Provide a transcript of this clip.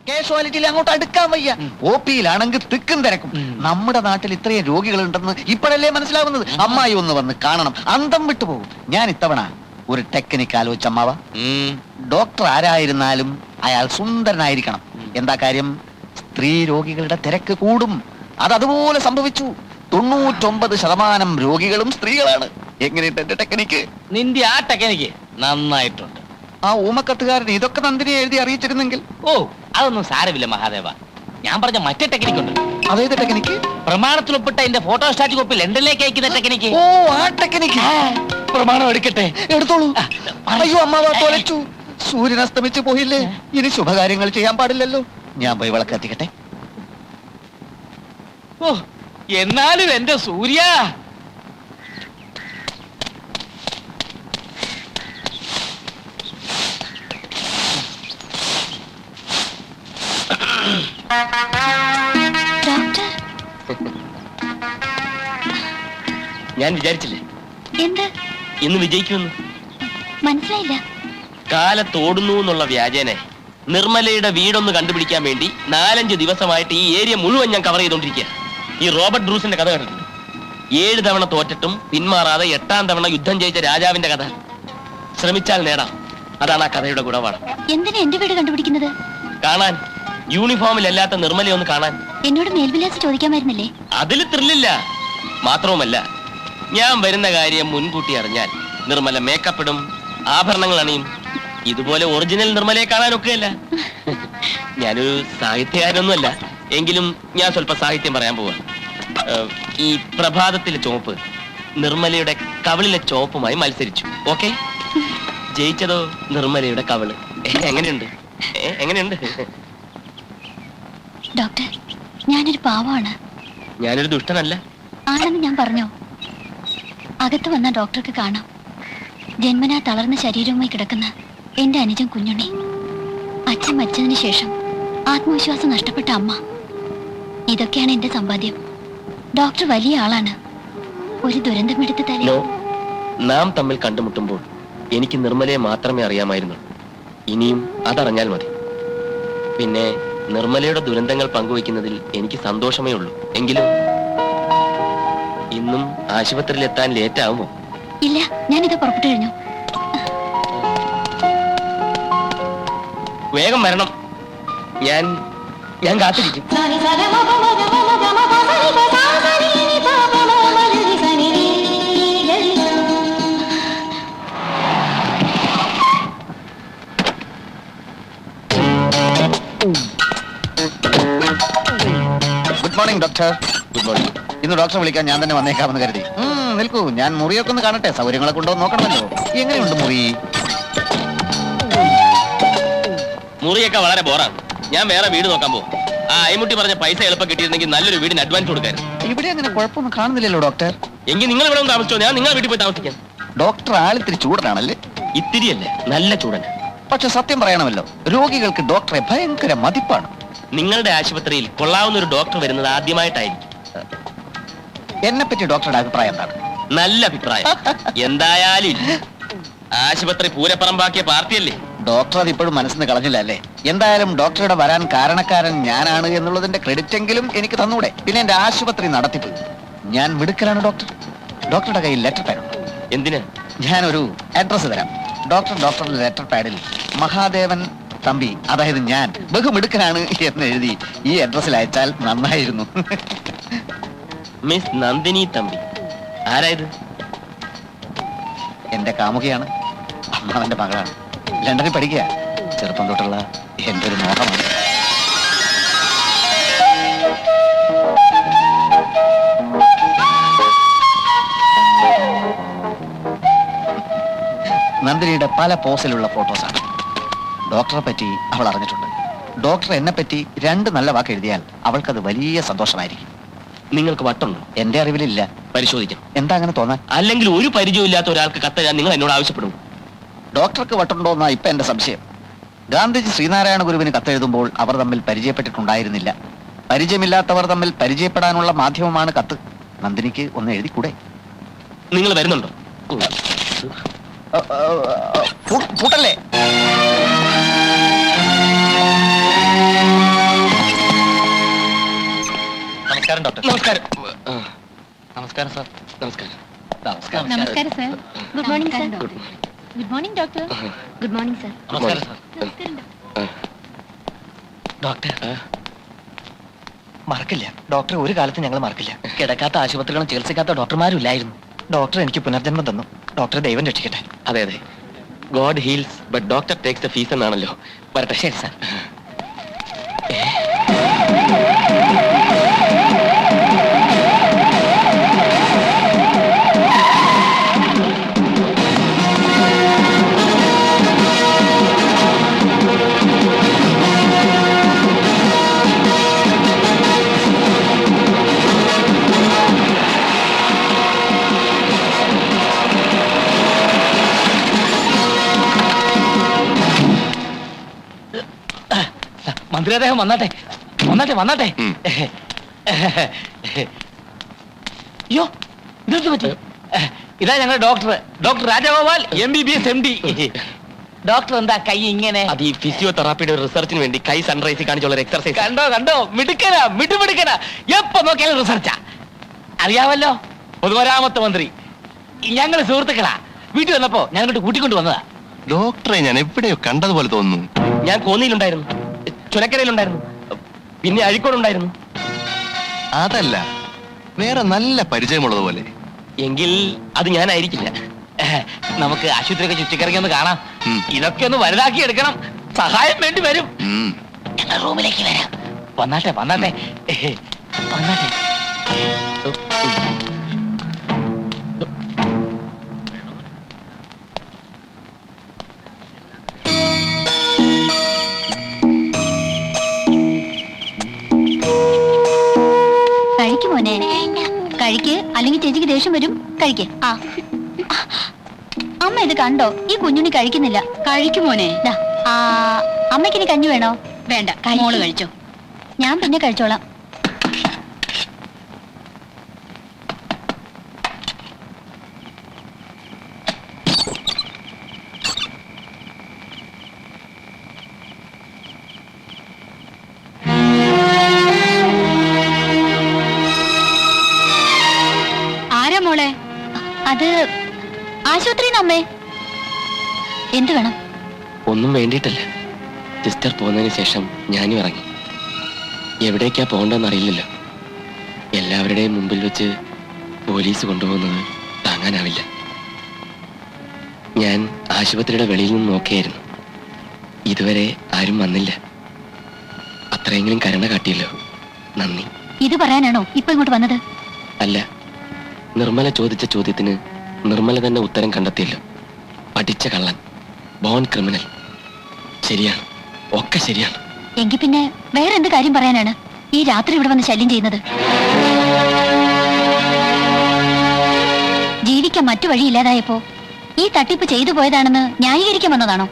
കാഷ്വാലിറ്റിയിൽ അങ്ങോട്ട് അടുക്കാൻ വയ്യ. OP-യിലാണെങ്കിൽ തിക്കും തിരക്കും. നമ്മുടെ നാട്ടിൽ ഇത്രയും രോഗികളുണ്ടെന്ന് ഇപ്പോഴല്ലേ മനസ്സിലാവുന്നത്. അമ്മായി ഒന്ന് വന്ന് കാണണം, അന്തം വിട്ടുപോകും. ഞാൻ ഇത്തവണ ഒരു ടെക്നിക്ക് ആലോചിച്ച അമ്മാവ. ഡോക്ടർ ആരായിരുന്നാലും അയാൾ സുന്ദരനായിരിക്കണം. എന്താ കാര്യം? സ്ത്രീ രോഗികളുടെ തിരക്ക് കൂടും. അതുപോലെ സംഭവിച്ചു. 99% രോഗികളും സ്ത്രീകളാണ്. എങ്ങനെയുണ്ട് എന്റെ ടെക്നിക്ക്? നിന്റെ ആ ടെക്നിക്ക് നന്നായിട്ടുണ്ട്. ആ ഊമക്കത്തുകാരൻ ഇതൊക്കെ നന്ദിനെ എഴുതി അറിയിച്ചിരുന്നെങ്കിൽ. ഓ, അതൊന്നും സാരമില്ല മഹാദേവ. ഞാൻ പറഞ്ഞ മറ്റേ ടെക്നിക്ക് ഉണ്ട്. അതേത് ടെക്നിക്ക്? പ്രമാണത്തിൽ ഒപ്പിട്ട എന്റെ ഫോട്ടോസ്റ്റാറ്റ് കോപ്പി ലണ്ടനിലേക്ക് അയക്കുന്ന ടെക്നിക്ക്. ഓ, ആ ടെക്നിക്ക്. പ്രമാണം എടുക്കട്ടെ? എടുത്തോളൂ. അയ്യോ അമ്മാവ, തൊലച്ചു. സൂര്യൻ അസ്തമിച്ചു പോയില്ലേ? ഇനി ശുഭകാര്യങ്ങൾ ചെയ്യാൻ പാടില്ലല്ലോ. ഞാൻ പോയി വിളക്ക് എത്തിക്കട്ടെ. ഓ, എന്നാലും എന്റെ സൂര്യ. ഞാൻ വിചാരിച്ചില്ലേ ഇന്ന് വിജയിക്കുമെന്ന്. മനസ്സിലായില്ല. കാലത്തോടുന്നു എന്നുള്ള വ്യാജേനെ നിർമ്മലയുടെ വീടൊന്ന് കണ്ടുപിടിക്കാൻ വേണ്ടി 4-5 ദിവസമായിട്ട് ഈ ഏരിയ മുഴുവൻ ഞാൻ കവർ ചെയ്തോണ്ടിരിക്കുക. ഈ റോബർട്ട് ബ്രൂസിന്റെ കഥ കേട്ടിട്ടുണ്ട്. 7 തവണ തോറ്റിട്ടും പിന്മാറാതെ 8ാം തവണ യുദ്ധം ജയിച്ച രാജാവിന്റെ കഥ. ശ്രമിച്ചാൽ നേടാം. അതാണ് ആ കഥയുടെ ഗുണപാഠം. എന്തിനാ എന്റെ വീട് കണ്ടുപിടിക്കുന്നത്? കാണാൻ. യൂണിഫോമിലല്ലാത്ത നിർമ്മലയെ ഒന്ന് കാണാൻ. എന്നോട് മേൽവിലാസം ചോദിക്കാമായിരുന്നില്ലേ? അതിൽ ത്രില്ലില്ല. മാത്രവുമല്ല, ഞാൻ വരുന്ന കാര്യം മുൻകൂട്ടി അറിഞ്ഞാൽ നിർമ്മല മേക്കപ്പ് ഇടും, ആഭരണങ്ങൾ അണിയും. ഇതുപോലെ ഒറിജിനൽ നിർമ്മലയെ കാണാനൊക്കെയല്ല. ഞാനൊരു സാഹിത്യകാരനൊന്നുമല്ല, എങ്കിലും ഞാൻ സ്വല്പ സാഹിത്യം പറയാൻ പോവാ. ഈ പ്രഭാതത്തിലെ ചുവപ്പ് നിർമ്മലയുടെ കവിളിലെ ചുവപ്പുമായി മത്സരിച്ചു. ഓക്കെ? ജയിച്ചതോ നിർമ്മലയുടെ കവിള്. എങ്ങനെയുണ്ട്? എങ്ങനെയുണ്ട്? ഡോക്ടർ, ഞാനൊരു പാവമാണ്. ഞാനൊരു ദുഷ്ടനല്ല. ആണെന്ന് ഞാൻ പറഞ്ഞോ? അകത്ത് വന്ന ഡോക്ടർക്ക് കാണാം. ജന്മനാ തളർന്ന ശരീരവുമായി കിടക്കുന്ന എന്റെ അനുജൻ കുഞ്ഞുണ്ണി. അച്ഛൻ മരിച്ചതിന് ശേഷം ആത്മവിശ്വാസം നഷ്ടപ്പെട്ട അമ്മ. ഇതൊക്കെയാണ് എന്റെ സമ്പാദ്യം. ഡോക്ടർ വലിയ ആളാണ്. ഒരു ദുരന്തമെടുത്ത് തലേ. നാം തമ്മിൽ കണ്ടുമുട്ടുമ്പോൾ എനിക്ക് നിർമ്മലയെ മാത്രമേ അറിയാമായിരുന്നു. ഇനിയും അതറിഞ്ഞാൽ മതി. പിന്നെ നിർമ്മലയുടെ ദുരന്തങ്ങൾ പങ്കുവയ്ക്കുന്നതിൽ എനിക്ക് സന്തോഷമേ ഉള്ളൂ. എങ്കിലും ഇന്നും ആശുപത്രിയിൽ എത്താൻ ലേറ്റ് ആവുമോ? ഇല്ല, ഞാനിത് പുറപ്പെട്ടു കഴിഞ്ഞു. വേഗം വരണം. ഞാൻ കാത്തിരിക്കും. Good morning doctor. Good morning. ഇന്ന് ഡോക്ടറെ വിളിക്കാൻ ഞാൻ തന്നെ വന്നേക്കാമെന്ന് കരുതി. നിൽക്കൂ, ഞാൻ മുറിയൊക്കെ ഒന്ന് കാണട്ടെ. സൗകര്യങ്ങളൊക്കെ ഉണ്ടോ നോക്കണമല്ലോ. എങ്ങനെയുണ്ട് മുറി? മുറിയൊക്കെ വളരെ ബോറാണ്. ഞാൻ വേറെ വീട് നോക്കാൻ പോകും. ആ അയ്മുട്ടി പറഞ്ഞ പൈസ എളുപ്പം കിട്ടിയിരുന്നെങ്കിൽ നല്ലൊരു വീടിന് അഡ്വാൻസ് കൊടുക്കായിരുന്നു. ഇവിടെ അങ്ങനെ കുഴപ്പമൊന്നും കാണുന്നില്ലല്ലോ ഡോക്ടർ. എങ്കിൽ നിങ്ങൾ ഇവിടെ ഒന്ന് താമസിച്ചോ, ഞാൻ നിങ്ങളുടെ വീട്ടിൽ പോയി താമസിക്കാം. ഡോക്ടർ ആളിത്തിരി ചൂടനാണല്ലേ? ഇത്തിരിയല്ലേ, നല്ല ചൂടൻ. പക്ഷെ സത്യം പറയണമല്ലോ, രോഗികൾക്ക് ഡോക്ടറെ ഭയങ്കര മതിപ്പാണ്. നിങ്ങളുടെ ആശുപത്രിയിൽ കൊള്ളാവുന്ന ഒരു ഡോക്ടർ വരുന്നത് ആദ്യമായിട്ടായിരിക്കും. എന്നെ പറ്റി ഡോക്ടറുടെ അഭിപ്രായം എന്താണ്? നല്ല അഭിപ്രായം. എന്തായാലും ആശുപത്രി പൂരപ്പറമ്പാക്കിയ പാർട്ടിയല്ലേ. ഡോക്ടർ അത് ഇപ്പോഴും മനസ്സിന് കളഞ്ഞില്ല അല്ലേ? എന്തായാലും ഡോക്ടറുടെ വരാൻ കാരണക്കാരൻ ഞാനാണ് എന്നുള്ളതിന്റെ ക്രെഡിറ്റ് എങ്കിലും എനിക്ക് തന്നൂടെ? പിന്നെ എന്റെ ആശുപത്രി നടത്തിപ്പ് ഞാൻ മിടുക്കലാണ് ഡോക്ടർ. ഡോക്ടറുടെ കയ്യിൽ ലെറ്റർ പാഡ് ഉണ്ട്. എന്തിന്? ഞാനൊരു അഡ്രസ് തരാം. ഡോക്ടറുടെ ലെറ്റർ പാഡിൽ മഹാദേവൻ തമ്പി, അതായത് ഞാൻ ബഹുമിടുക്കനാണ് എന്ന് എഴുതി ഈ അഡ്രസ്സിൽ അയച്ചാൽ നന്നായിരുന്നു. മിസ് നന്ദിനി തമ്പി. ആരായത്? എന്റെ കാമുകയാണ്, അമ്മാവന്റെ മകളാണ്. ലണ്ടനിൽ പഠിക്കുക. ചെറുപ്പം തൊട്ടുള്ള എന്റെ ഒരു മോഹമാണ്. നന്ദിനിയുടെ പല പോസിലുള്ള ഫോട്ടോസാണ്. ഡോക്ടറെ പറ്റി അവൾ അറിഞ്ഞിട്ടുണ്ട്. ഡോക്ടർ എന്നെ പറ്റി 2 നല്ല വാക്ക് എഴുതിയാൽ അവൾക്കത് വലിയ സന്തോഷമായിരിക്കും. നിങ്ങൾക്ക് വട്ടുണ്ടോ? എന്റെ അറിവിലില്ല. പരിശോധിക്കാം. എന്താ അങ്ങനെ തോന്നാൻ? അല്ലെങ്കിൽ ഒരു പരിചയമില്ലാത്ത ഒരാൾക്ക് കത്തെഴുതാൻ നിങ്ങൾ എന്നോട് ആവശ്യപ്പെടും. ഡോക്ടർക്ക് വട്ടുണ്ടോ എന്നാ ഇപ്പൊ എന്റെ സംശയം. ഗാന്ധിജി ശ്രീനാരായണ ഗുരുവിന് കത്തെഴുതുമ്പോൾ അവർ തമ്മിൽ പരിചയപ്പെട്ടിട്ടുണ്ടായിരുന്നില്ല. പരിചയമില്ലാത്തവർ തമ്മിൽ പരിചയപ്പെടാനുള്ള മാധ്യമമാണ് കത്ത്. നന്ദിനിക്ക് ഒന്ന് എഴുതിക്കൂടെ? നിങ്ങൾ വരുന്നുണ്ടോ? പൂട്ടല്ലേ? നമസ്കാരം ഡോക്ടർ. നമസ്കാരം. ആ, നമസ്കാരം സാർ. നമസ്കാരം. നമസ്കാരം. നമസ്കാരം sir. Good morning sir. Good morning doctor. Good morning sir. നമസ്കാരം സാർ. നമസ്കാരം ആ, ഡോക്ടർ ആ, മറക്കില്ല. ഡോക്ടർ ഒരു കാലത്ത് ഞങ്ങൾ മറക്കില്ല. കിടക്കാത്ത ആശുപത്രികളും ചികിത്സിക്കാത്ത ഡോക്ടർമാരും ഇല്ലായിരുന്നു. ഡോക്ടർ എനിക്ക് പുനർജന്മം തന്നു. ഡോക്ടർ ദൈവം രക്ഷിക്കട്ടെ. അതെ അതെ, God heels but doctor takes the fees എന്നാണല്ലോ. വരട്ടെ. ശരി സാർ. മന്ത്രി അദ്ദേഹം വന്നാട്ടെ വന്നാട്ടെ വന്നാട്ടെ. ഉം. അയ്യോ ഇതെന്ത് പറ്റി? ഇതാ ഞങ്ങളുടെ doctor, doctor Rajagopal MBBS MD. Doctor എന്താ കൈ ഇങ്ങനെ? അത് ഈ ഫിസിയോതെറാപ്പിയുടെ റിസർച്ചിന് വേണ്ടി കൈ സൺറൈസിൽ കാണിച്ചുള്ള ഒരു എക്സർസൈസ്. കണ്ടോ കണ്ടോ, മിടുക്കനാ മിടുമിടുക്കനാ. എപ്പോ നോക്കിയാലും റിസർച്ചാ. അറിയാമല്ലോ, പൊതുമരാമത്ത് മന്ത്രി. ഞങ്ങൾ സുഹൃത്തുക്കളാ. വീട്ടിൽ വന്നപ്പോ ഞാൻ ഇങ്ങോട്ട് കൂട്ടിക്കൊണ്ട് വന്നതാ. ഡോക്ടറെ ഞാൻ എവിടെയോ കണ്ടതുപോലെ തോന്നുന്നു. ഞാൻ കോന്നിയിലുണ്ടായിരുന്നു, ചുനക്കരയിലുണ്ടായിരുന്നു, പിന്നെ അഴിക്കോടുണ്ടായിരുന്നു. അതല്ല, വേറെ നല്ല പരിചയമുള്ളതുപോലെ. എങ്കിൽ അത് ഞാനായിരിക്കില്ല. നമുക്ക് ആശുപത്രിയൊക്കെ ചുറ്റിക്കറങ്ങി ഒന്ന് കാണാം. ഉം. ഇതൊക്കെ ഒന്ന് വലുതാക്കി എടുക്കണം. സഹായം വേണ്ടി വരും. ഉം. ഞങ്ങൾ റൂമിലേക്ക് വരാം. വന്നാട്ടെ വന്നാട്ടെ വന്നാട്ടെ. കഴിക്ക് മോനെ, കഴിക്ക്, അല്ലെങ്കിൽ ചേച്ചിക്ക് ദേഷ്യം വരും. കഴിക്ക്. ആ അമ്മ ഇത് കണ്ടോ? ഈ കുഞ്ഞുണ്ണി കഴിക്കുന്നില്ല. കഴിക്കും മോനെ. അമ്മയ്ക്ക് ഇനി കഞ്ഞി വേണോ? വേണ്ട, മോള് കഴിച്ചോ. ഞാൻ പിന്നെ കഴിച്ചോളാം. ആരാ മോളെ? അത് ആശുപത്രി അമ്മേ. എന്ത് വേണം? ഒന്നും വേണ്ടിയിട്ടല്ല. സിസ്റ്റർ പോകുന്നതിന് ശേഷം ഞാനും ഇറങ്ങി. എവിടേക്കാ പോകണ്ടെന്ന് അറിയില്ലല്ലോ. എല്ലാവരുടെയും മുമ്പിൽ വെച്ച് പോലീസ് കൊണ്ടുപോകുന്നത് താങ്ങാനാവില്ല. ഞാൻ ആശുപത്രിയുടെ വെളിയിൽ നിന്ന് നോക്കിയായിരുന്നു. ഇതുവരെ ആരും വന്നില്ല. അത്രയെങ്കിലും കരുണ കാട്ടിയല്ലോ, നന്ദി. ഇത് പറയാനാണോ ഇപ്പൊ ഇങ്ങോട്ട് വന്നത്? അല്ല, നിർമ്മല ചോദിച്ച ചോദ്യത്തിന് നിർമ്മല തന്നെ ഉത്തരം കണ്ടെത്തിയല്ലോ. പഠിച്ച കള്ളൻ, ബോൺ ക്രിമിനൽ. ശരിയാണ്, ഒക്കെ ശരിയാണ്. എങ്കിൽ പിന്നെ വേറെ എന്ത് കാര്യം പറയാനാണ് ഈ രാത്രി ഇവിടെ വന്ന് ശല്യം ചെയ്യുന്നത്? ജീവിക്കാൻ മറ്റു വഴിയില്ലാതായപ്പോ ഈ തട്ടിപ്പ് ചെയ്തു പോയതാണെന്ന് ന്യായീകരിക്കാൻ വന്നതാണോ?